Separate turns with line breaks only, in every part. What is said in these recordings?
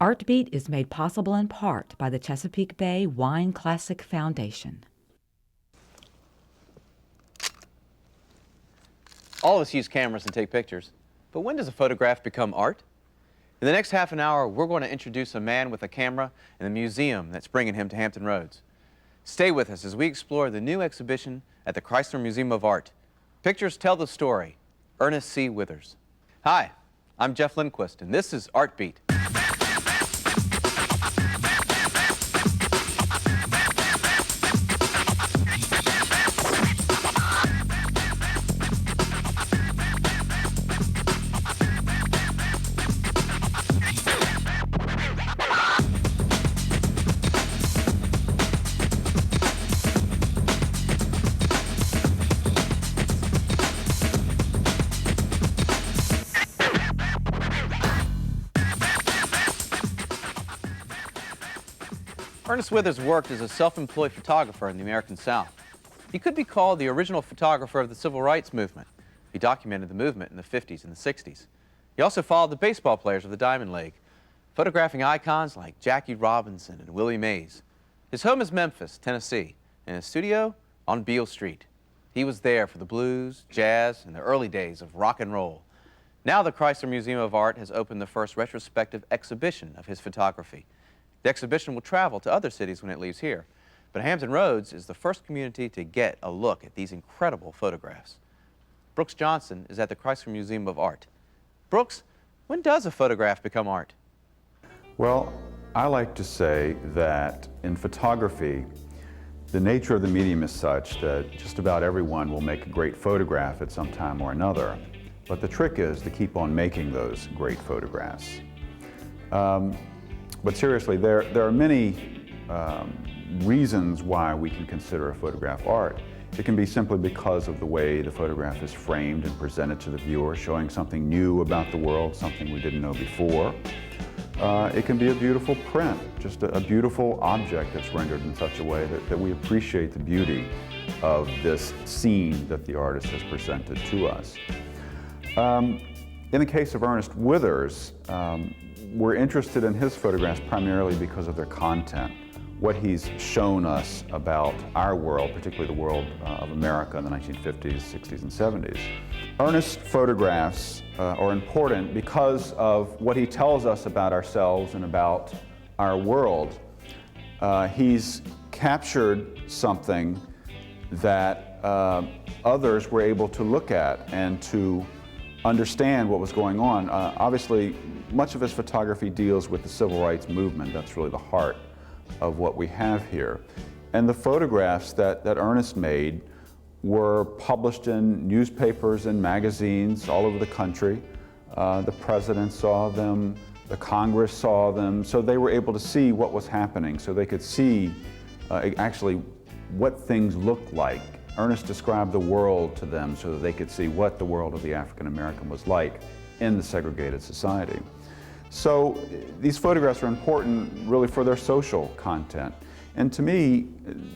ArtBeat is made possible in part by the Chesapeake Bay Wine Classic Foundation.
All of us use cameras and take pictures, but when does a photograph become art? In the next half an hour, we're going to introduce a man with a camera and the museum that's bringing him to Hampton Roads. Stay with us as we explore the new exhibition at the Chrysler Museum of Art. Pictures tell the story. Ernest C. Withers. Hi, I'm Jeff Lindquist, and this is ArtBeat. Ernest Withers worked as a self-employed photographer in the American South. He could be called the original photographer of the Civil Rights Movement. He documented the movement in the 50s and the 60s. He also followed the baseball players of the Diamond League, photographing icons like Jackie Robinson and Willie Mays. His home is Memphis, Tennessee, and his studio on Beale Street. He was there for the blues, jazz, and the early days of rock and roll. Now the Chrysler Museum of Art has opened the first retrospective exhibition of his photography. The exhibition will travel to other cities when it leaves here, but Hampton Roads is the first community to get a look at these incredible photographs. Brooks Johnson is at the Chrysler Museum of Art. Brooks, when does a photograph become art?
Well, I like to say that in photography, the nature of the medium is such that just about everyone will make a great photograph at some time or another. But the trick is to keep on making those great photographs. But seriously, there are many reasons why we can consider a photograph art. It can be simply because of the way the photograph is framed and presented to the viewer, showing something new about the world, something we didn't know before. It can be a beautiful print, just a beautiful object that's rendered in such a way that we appreciate the beauty of this scene that the artist has presented to us. In the case of Ernest Withers, we're interested in his photographs primarily because of their content, what he's shown us about our world, particularly the world of America in the 1950s, 60s, and 70s. Ernest's photographs are important because of what he tells us about ourselves and about our world. He's captured something that others were able to look at and to understand what was going on. Obviously, much of his photography deals with the civil rights movement. That's really the heart of what we have here. And the photographs that Ernest made were published in newspapers and magazines all over the country. The president saw them, the Congress saw them, so they were able to see what was happening, so they could see actually what things looked like. Ernest described the world to them so that they could see what the world of the African American was like in the segregated society. So these photographs are important really for their social content. And to me,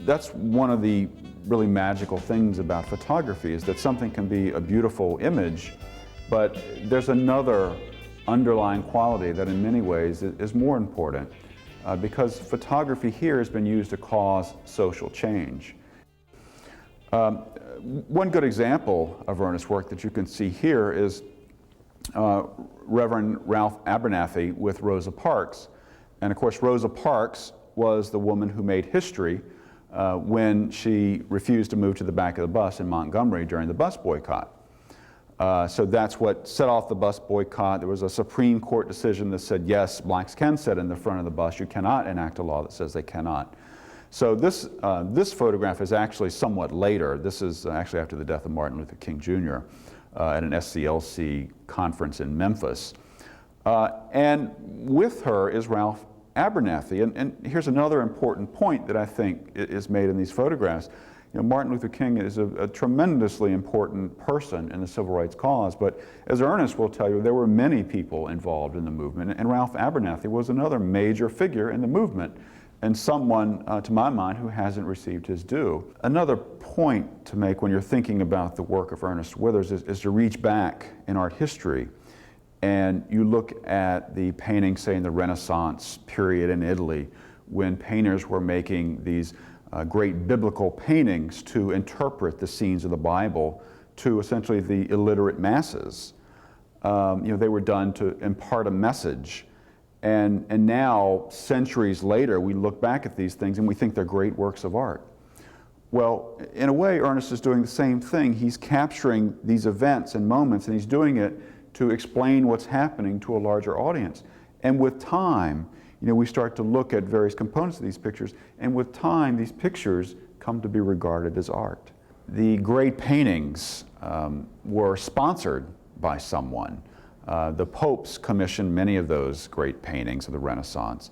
that's one of the really magical things about photography, is that something can be a beautiful image, but there's another underlying quality that in many ways is more important, because photography here has been used to cause social change. One good example of Ernest's work that you can see here is Reverend Ralph Abernathy with Rosa Parks. And of course, Rosa Parks was the woman who made history when she refused to move to the back of the bus in Montgomery during the bus boycott. So that's what set off the bus boycott. There was a Supreme Court decision that said, yes, blacks can sit in the front of the bus. You cannot enact a law that says they cannot. So this photograph is actually somewhat later. This is actually after the death of Martin Luther King Jr. At an SCLC conference in Memphis. And with her is Ralph Abernathy. And here's another important point that I think is made in these photographs. You know, Martin Luther King is a tremendously important person in the civil rights cause, but as Ernest will tell you, there were many people involved in the movement, and Ralph Abernathy was another major figure in the movement, and someone, to my mind, who hasn't received his due. Another point to make when you're thinking about the work of Ernest Withers is to reach back in art history and you look at the paintings, say in the Renaissance period in Italy, when painters were making these great biblical paintings to interpret the scenes of the Bible to essentially the illiterate masses. They were done to impart a message. And now, centuries later, we look back at these things and we think they're great works of art. Well, in a way, Ernest is doing the same thing. He's capturing these events and moments, and he's doing it to explain what's happening to a larger audience. And with time, we start to look at various components of these pictures, and with time, these pictures come to be regarded as art. The great paintings were sponsored by someone. The popes commissioned many of those great paintings of the Renaissance.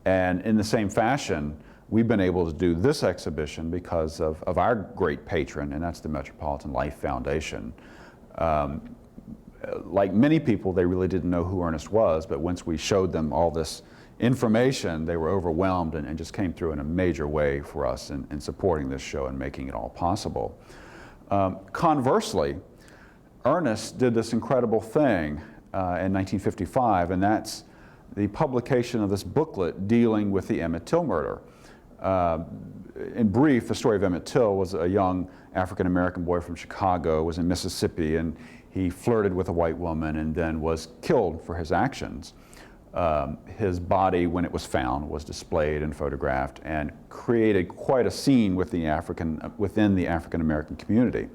And in the same fashion, we've been able to do this exhibition because of our great patron, and that's the Metropolitan Life Foundation. Like many people, they really didn't know who Ernest was, but once we showed them all this information, they were overwhelmed and just came through in a major way for us in supporting this show and making it all possible. Conversely, Ernest did this incredible thing in 1955, and that's the publication of this booklet dealing with the Emmett Till murder. In brief, the story of Emmett Till was a young African-American boy from Chicago, was in Mississippi, and he flirted with a white woman and then was killed for his actions. His body, when it was found, was displayed and photographed and created quite a scene with within the African-American community.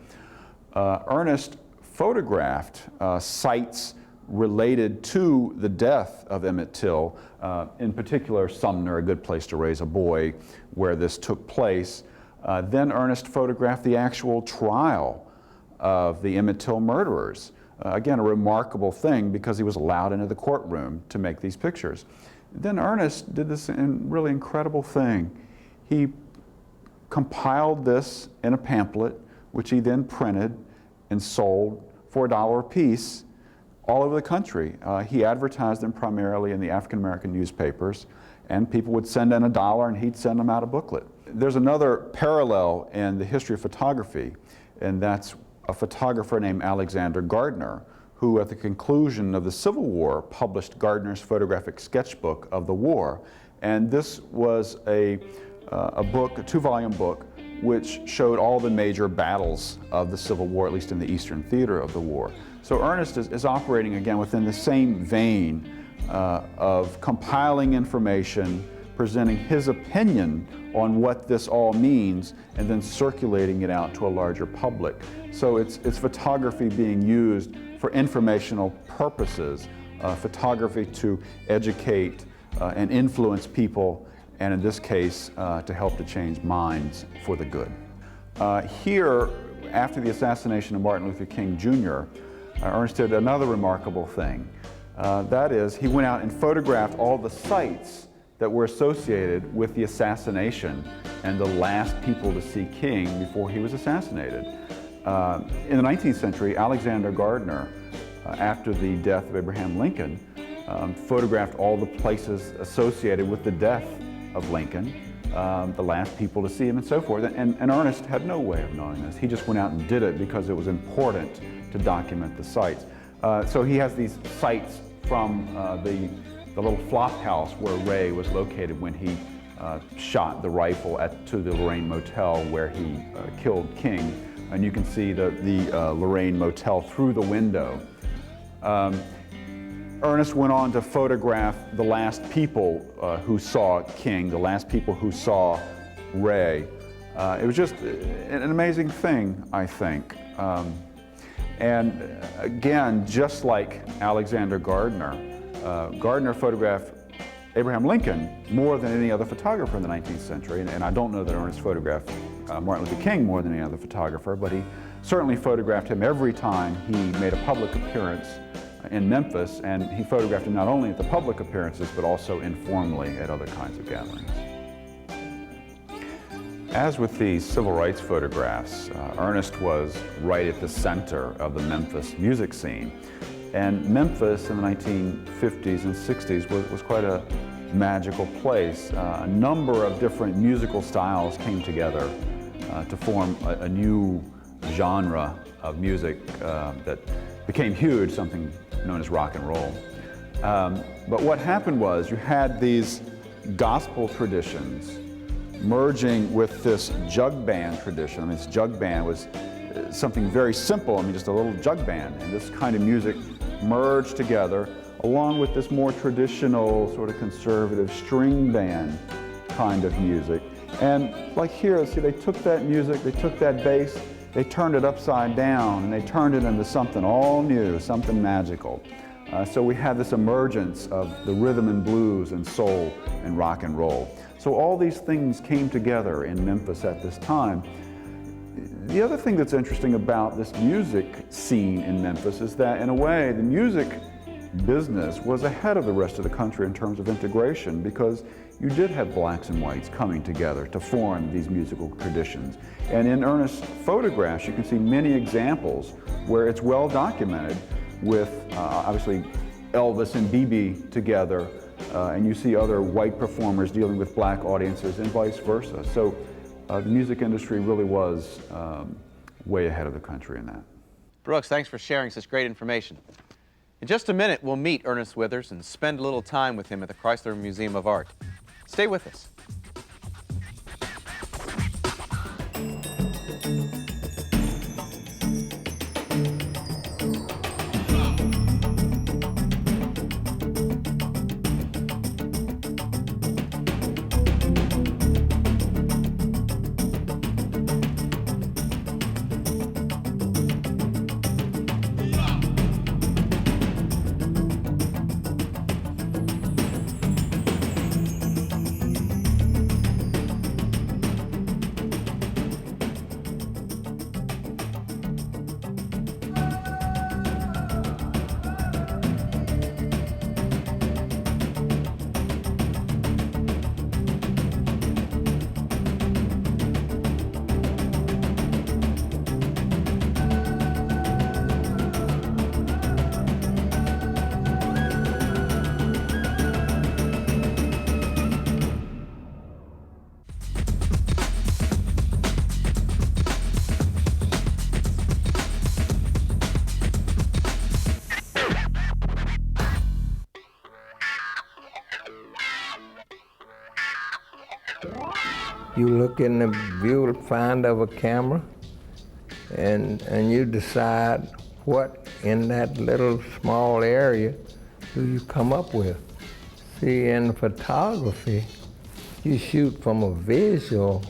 Ernest photographed sites related to the death of Emmett Till, in particular Sumner, a good place to raise a boy, where this took place. Then Ernest photographed the actual trial of the Emmett Till murderers. Again, a remarkable thing because he was allowed into the courtroom to make these pictures. Then Ernest did this really incredible thing. He compiled this in a pamphlet, which he then printed and sold for $1 a piece all over the country. He advertised them primarily in the African-American newspapers, and people would send in $1 and he'd send them out a booklet. There's another parallel in the history of photography, and that's a photographer named Alexander Gardner, who at the conclusion of the Civil War published Gardner's photographic sketchbook of the war. And this was a book, a 2-volume book, which showed all the major battles of the Civil War, at least in the Eastern theater of the war. So Ernest is operating again within the same vein of compiling information, presenting his opinion on what this all means, and then circulating it out to a larger public. So it's photography being used for informational purposes, photography to educate and influence people, and in this case, to help to change minds for the good. Here, after the assassination of Martin Luther King Jr., Ernest did another remarkable thing. That is, he went out and photographed all the sites that were associated with the assassination and the last people to see King before he was assassinated. In the 19th century, Alexander Gardner, after the death of Abraham Lincoln, photographed all the places associated with the death of Lincoln, the last people to see him and so forth. And Ernest had no way of knowing this. He just went out and did it because it was important to document the sites. So he has these sites from the little flop house where Ray was located when he shot the rifle to the Lorraine Motel where he killed King. And you can see the Lorraine Motel through the window. Ernest went on to photograph the last people who saw King, the last people who saw Ray. It was just an amazing thing, I think. And again, just like Alexander Gardner, Gardner photographed Abraham Lincoln more than any other photographer in the 19th century, and I don't know that Ernest photographed Martin Luther King more than any other photographer, but he certainly photographed him every time he made a public appearance in Memphis, and he photographed him not only at the public appearances, but also informally at other kinds of gatherings. As with these civil rights photographs, Ernest was right at the center of the Memphis music scene. And Memphis in the 1950s and 60s was quite a magical place. A number of different musical styles came together to form a new genre of music that became huge, something known as rock and roll. But what happened was you had these gospel traditions merging with this jug band tradition. I mean, this jug band was something very simple, I mean, just a little jug band. And this kind of music merged together along with this more traditional, sort of conservative string band kind of music. And like here, see, they took that music, they took that bass, they turned it upside down, and they turned it into something all new, something magical. So we had this emergence of the rhythm and blues and soul and rock and roll. So all these things came together in Memphis at this time. The other thing that's interesting about this music scene in Memphis is that, in a way, the music business was ahead of the rest of the country in terms of integration, because you did have blacks and whites coming together to form these musical traditions. And in Ernest's photographs, you can see many examples where it's well documented with obviously Elvis and BB together, and you see other white performers dealing with black audiences and vice versa. So the music industry really was way ahead of the country in that.
Brooks, thanks for sharing such great information. In just a minute, we'll meet Ernest Withers and spend a little time with him at the Chrysler Museum of Art. Stay with us.
You look in the viewfinder of a camera and you decide what in that little small area do you come up with. See, in photography, you shoot from a visual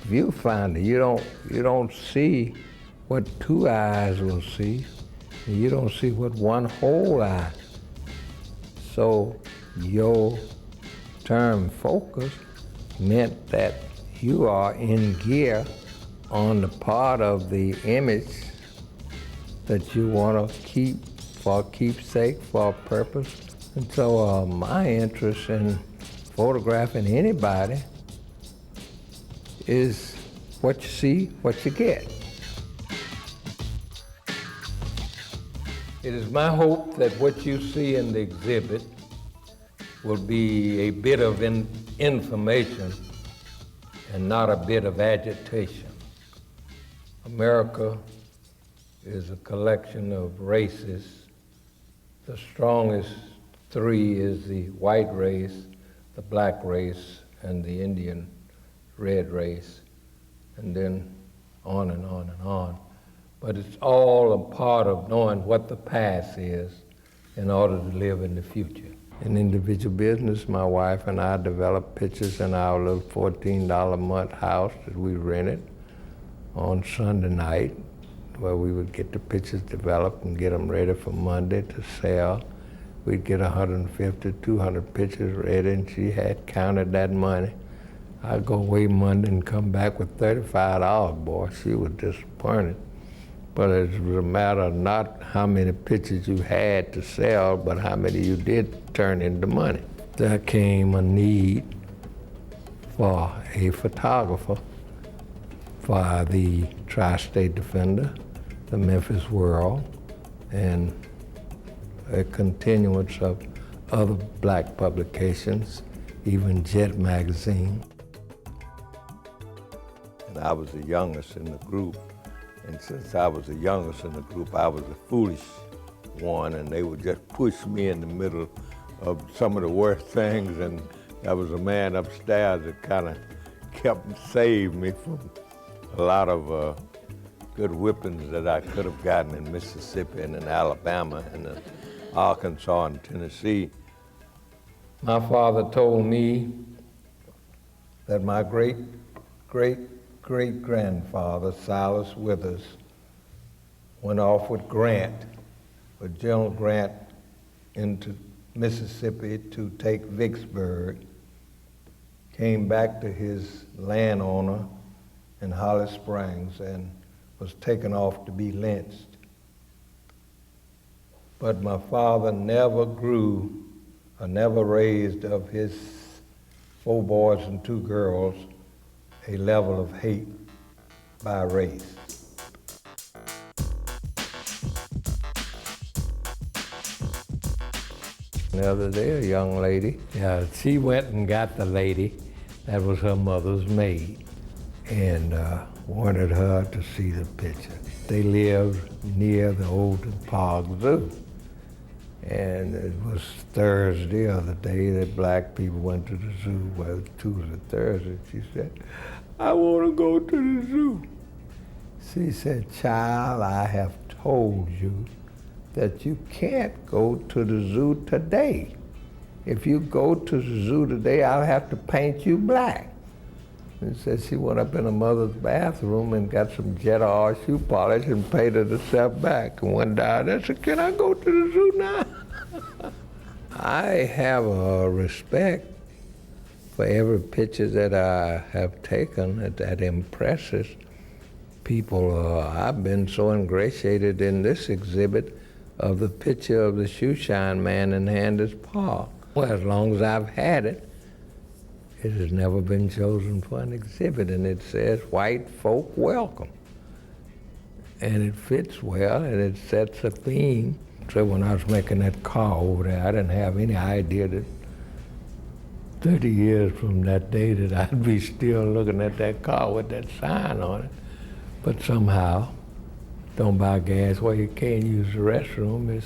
viewfinder. You don't see what two eyes will see. You don't see what one whole eye. So your term focus meant that you are in gear on the part of the image that you want to keep for keepsake, for a purpose. And so my interest in photographing anybody is what you see, what you get. It is my hope that what you see in the exhibit will be a bit of information and not a bit of agitation. America is a collection of races. The strongest three is the white race, the black race, and the Indian red race, and then on and on and on. But it's all a part of knowing what the past is in order to live in the future. In individual business, my wife and I developed pictures in our little $14 a month house that we rented on Sunday night, where we would get the pictures developed and get them ready for Monday to sell. We'd get 150, 200 pictures ready, and she had counted that money. I'd go away Monday and come back with $35. Boy, she was disappointed. But it was a matter of not how many pictures you had to sell, but how many you did turn into money. There came a need for a photographer for the Tri-State Defender, the Memphis World, and a continuance of other black publications, even Jet magazine. And I was the youngest in the group. And since I was the youngest in the group, I was the foolish one, and they would just push me in the middle of some of the worst things, and there was a man upstairs that kind of saved me from a lot of good whippings that I could have gotten in Mississippi and in Alabama and in Arkansas and Tennessee. My father told me that my great-great-great-grandfather, Silas Withers, went off with General Grant, into Mississippi to take Vicksburg, came back to his landowner in Holly Springs and was taken off to be lynched. But my father never grew or never raised of his 4 boys and 2 girls a level of hate by race. The other day, a young lady, she went and got the lady that was her mother's maid and wanted her to see the picture. They lived near the Oldham Park Zoo. And it was Thursday, the other day, that black people went to the zoo. Well, Tuesday, Thursday. She said, "I want to go to the zoo." She said, "Child, I have told you that you can't go to the zoo today. If you go to the zoo today, I'll have to paint you black." And said she went up in her mother's bathroom and got some Jet R shoe polish and painted herself back and went down there and said, "Can I go to the zoo now?" I have a respect for every picture that I have taken that impresses people. I've been so ingratiated in this exhibit of the picture of the shoeshine man in Handers Park. Well, as long as I've had it, it has never been chosen for an exhibit, and it says, "White folk welcome." And it fits well, and it sets a theme. So when I was making that car over there, I didn't have any idea that 30 years from that day that I'd be still looking at that car with that sign on it. But somehow, don't buy gas where you can't use the restroom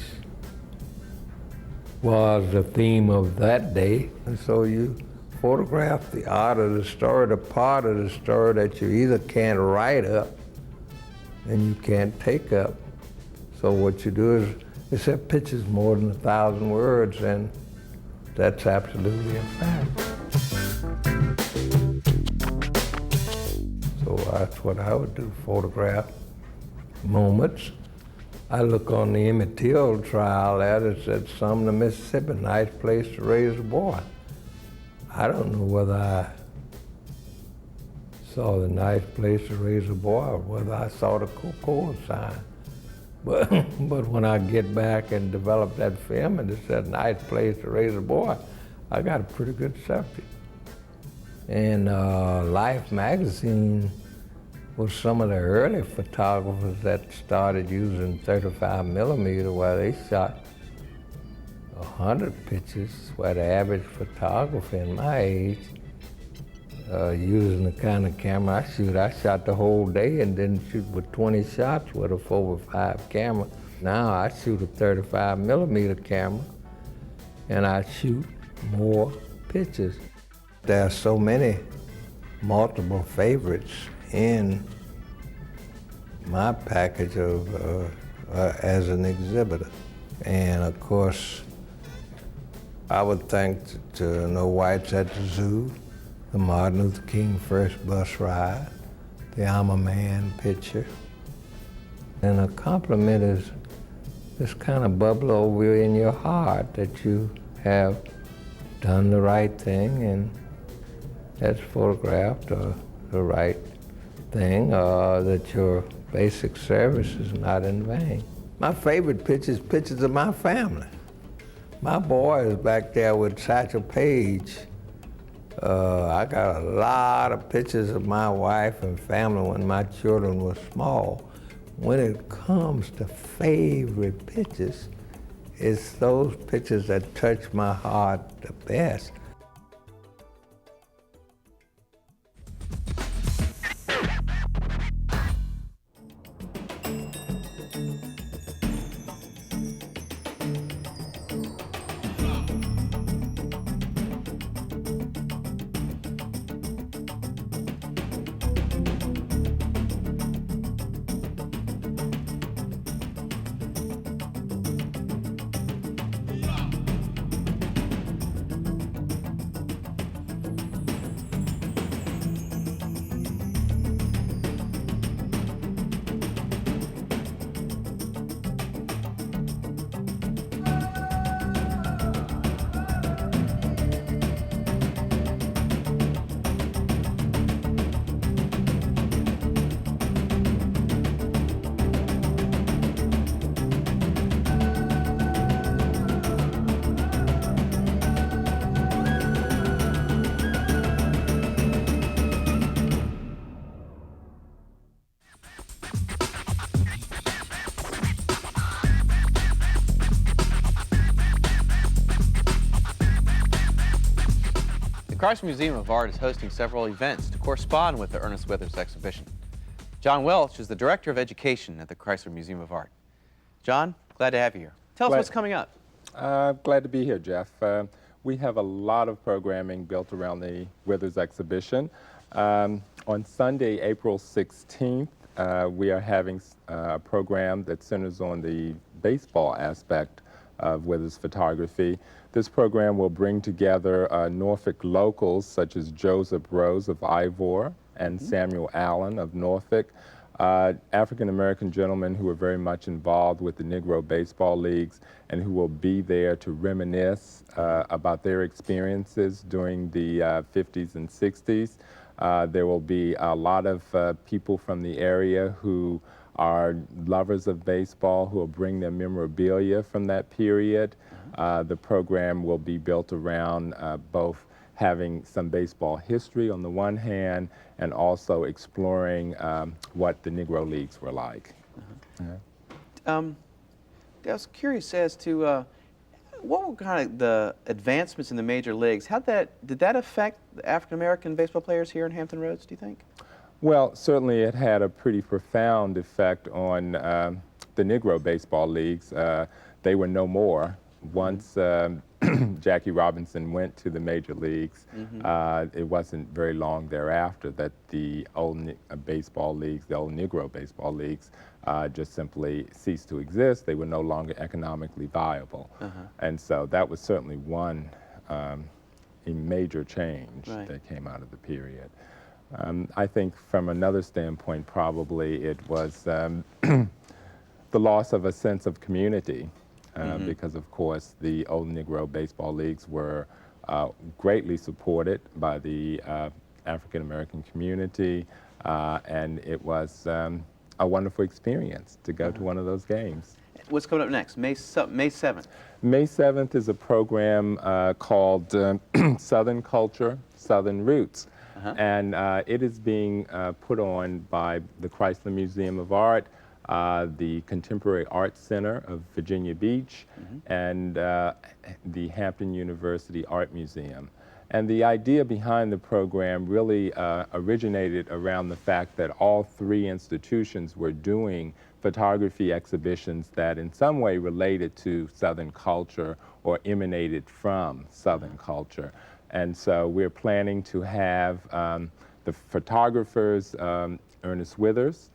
was the theme of that day. And so you photograph the art of the story, the part of the story that you either can't write up and you can't take up. So what you do is, accept pictures more than 1,000 words, and that's absolutely a fact. So that's what I would do, photograph moments. I look on the Emmett Till trial there that said Sumner, Mississippi, nice place to raise a boy. I don't know whether I saw the nice place to raise a boy or whether I saw the Coca-Cola sign. But when I get back and develop that film and it said nice place to raise a boy, I got a pretty good subject. And Life magazine was some of the early photographers that started using 35 millimeter, where they shot 100 pictures, where the average photographer in my age, using the kind of camera I shoot, I shot the whole day and didn't shoot with 20 shots with a 4x5 camera. Now I shoot a 35 millimeter camera and I shoot more pictures. There are so many multiple favorites in my package of as an exhibitor. And of course, I would thank to No Whites at the Zoo, the Martin Luther King first bus ride, the I'm a Man picture. And a compliment is this kind of bubble over in your heart that you have done the right thing and that's photographed the right thing, that your basic service is not in vain. My favorite pictures of my family. My boy is back there with Satchel Paige. I got a lot of pictures of my wife and family when my children were small. When it comes to favorite pictures, it's those pictures that touch my heart the best.
Chrysler Museum of Art is hosting several events to correspond with the Ernest Withers exhibition. John Welch is the Director of Education at the Chrysler Museum of Art. John, glad to have you here. Tell us what's coming up.
Glad to be here, Jeff. We have a lot of programming built around the Withers exhibition. On Sunday, April 16th, we are having a program that centers on the baseball aspect of Withers photography. This program will bring together Norfolk locals such as Joseph Rose of Ivor and Samuel Allen of Norfolk, African-American gentlemen who are very much involved with the Negro baseball leagues and who will be there to reminisce about their experiences during the 50s and 60s. There will be a lot of people from the area who are lovers of baseball who will bring their memorabilia from that period. The program will be built around both having some baseball history on the one hand and also exploring what the Negro Leagues were like.
I was curious as to what were kind of the advancements in the major leagues? Did that affect the African-American baseball players here in Hampton Roads, do you think? Well,
Certainly it had a pretty profound effect on the Negro baseball leagues. They were no more. Once Jackie Robinson went to the major leagues, it wasn't very long thereafter that the old baseball leagues, the old Negro baseball leagues, just simply ceased to exist. They were no longer economically viable. And so that was certainly one a major change that came out of the period. I think from another standpoint, probably it was the loss of a sense of community. Because, of course, the old Negro baseball leagues were greatly supported by the African-American community, and it was a wonderful experience to go to one of those games.
What's coming up next? May 7th?
May 7th is a program called Southern Culture, Southern Roots. And it is being put on by the Chrysler Museum of Art, the Contemporary Art Center of Virginia Beach, and the Hampton University Art Museum. And the idea behind the program really originated around the fact that all three institutions were doing photography exhibitions that in some way related to Southern culture or emanated from Southern culture. And so we're planning to have the photographers Ernest Withers,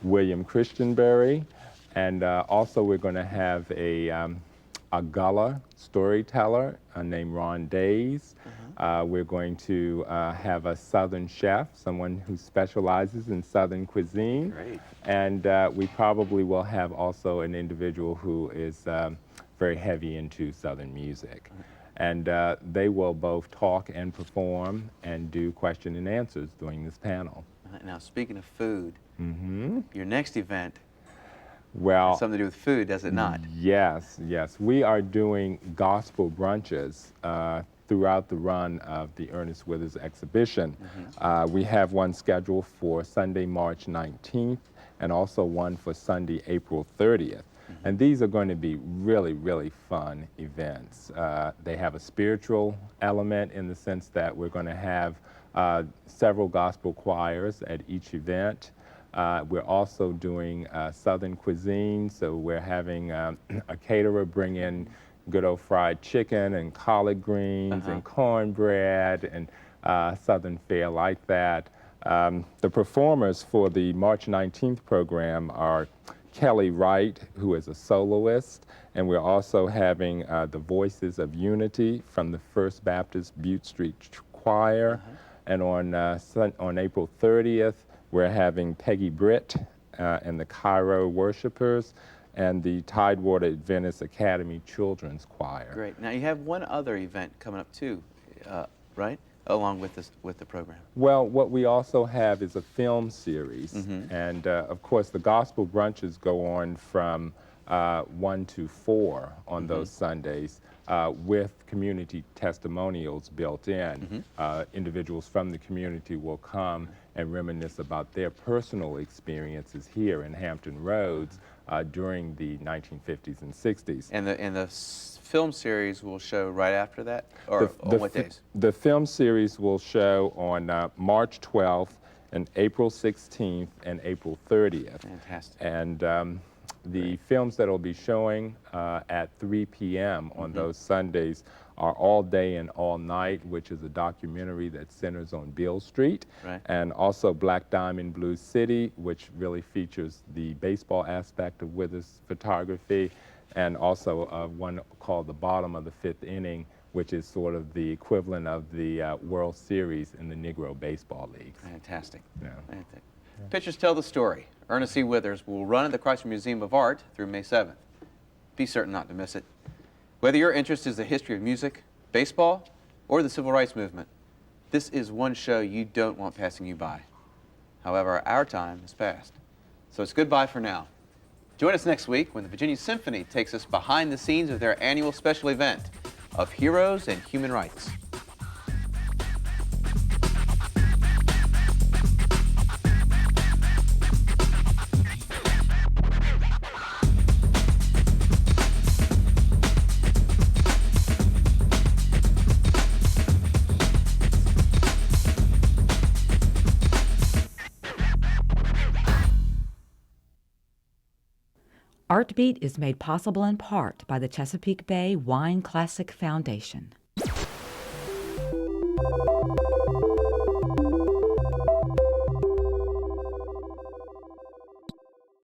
William Christianberry, and also we're going to have a Gullah storyteller named Ron Days. We're going to have a Southern chef, someone who specializes in Southern cuisine.
Great.
And we probably will have also an individual who is very heavy into Southern music. And they will both talk and perform and do question and answers during this panel.
Now, speaking of food, your next event has something to do with food, does it not?
Yes, yes. We are doing gospel brunches throughout the run of the Ernest Withers exhibition. We have one scheduled for Sunday, March 19th, and also one for Sunday, April 30th. And these are going to be really, really fun events. They have a spiritual element in the sense that we're going to have several gospel choirs at each event. We're also doing Southern cuisine, so we're having a caterer bring in good old fried chicken and collard greens and cornbread and Southern fare like that. The performers for the March 19th program are Kelly Wright, who is a soloist, and we're also having the Voices of Unity from the First Baptist Butte Street Choir. And on April 30th, we're having Peggy Britt and the Cairo Worshipers and the Tidewater Adventist Academy Children's Choir.
Great. Now, you have one other event coming up, too, right? Along with the program.
Well, what we also have is a film series, and of course the gospel brunches go on from 1 to 4 on those Sundays with community testimonials built in. Individuals from the community will come and reminisce about their personal experiences here in Hampton Roads during the 1950s and 60s.
And the film series will show right after that, or on what days?
The film series will show on March 12th and April 16th and April 30th.
Fantastic.
And the films that will be showing at 3 p.m. on those Sundays are All Day and All Night, which is a documentary that centers on Beale Street,
Right.
and also Black Diamond Blue City, which really features the baseball aspect of Withers photography, and also one called The Bottom of the Fifth Inning, which is sort of the equivalent of the World Series in the Negro Baseball Leagues.
Fantastic.
Yeah.
Fantastic. Pictures tell the story. Ernest C. Withers will run at the Chrysler Museum of Art through May 7th. Be certain not to miss it. Whether your interest is the history of music, baseball, or the civil rights movement, this is one show you don't want passing you by. However, our time has passed, so it's goodbye for now. Join us next week when the Virginia Symphony takes us behind the scenes of their annual special event of Heroes and Human Rights.
ArtBeat is made possible in part by the Chesapeake Bay Wine Classic Foundation.